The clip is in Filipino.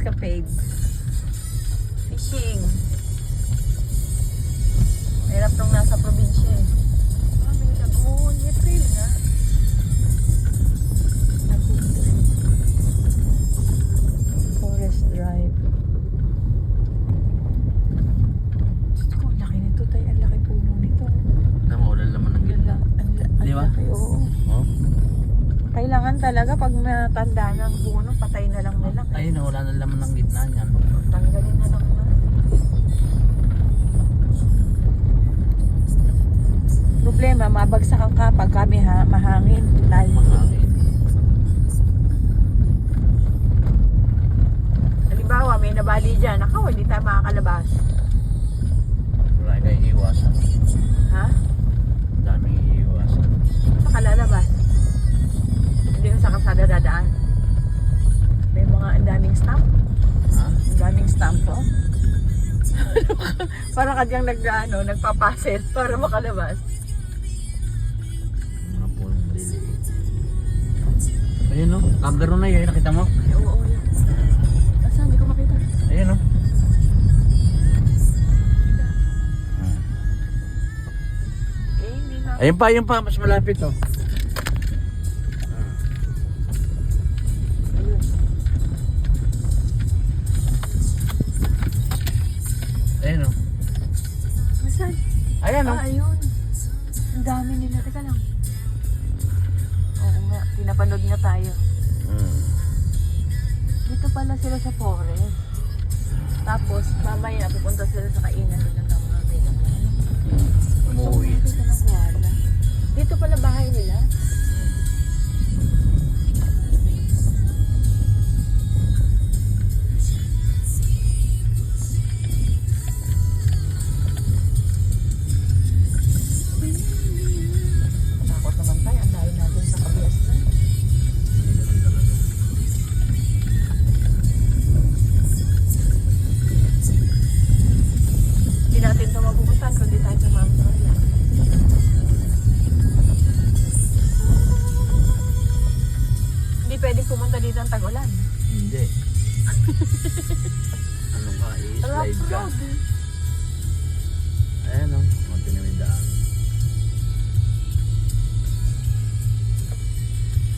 escapade. Fishing. Mahirap nung nasa probinsya eh. Ah, may lagoon. May trail nga. Lagoon trail. Forest Drive. Diyos ko, ang laki nito tayo. Ang laki puno nito. Ulan naman ng gitna. Ang Di ba? laki, oo. Oh? Kailangan talaga pag matanda ng puno, patay na lang nila. Ayun, wala na laman ng gitna niyan. Tanggalin na lang na. Problema, mabagsakan ka pag kami mahangin. Tayo. Mahangin. Halimbawa, may nabali dyan. Ako, hindi tayo makakalabas. Wala kayo iiwasan. Ha? Daming iiwasan. Saka lalabas. Hindi ko sa kalsada dadaan. May mga ang daming stamp. Ha? Ang daming stamp po. Para kadyang nagpapaset para makalabas. Mga pulong liliit. Ayun no, kagaro na yun, nakita mo? Ay, oo, yan. Asa, hindi ko makita. Ayun no. Hindi na. Ayun pa, mas malapit oh. Ayun. Ayun no. Masan? Ayan no. Ayun. Ang dami nila. Teka lang. Oo nga, pinapanood nga tayo. Dito pala sila sa forest. Tapos, mamaya pupunta sila sa kainan nila ng mga kainan. Umuwi. Dito ng koala. Dito pala bahay nila. Takot naman tayo. Ang layo natin sa kabias na. Hindi natin ito mapupuntahan kundi tayo sa Mount Royal. Hindi pwedeng pumunta dito ang tag-ulan. Hindi. Ano ka, i-slide ka. Rough road. Ayan no.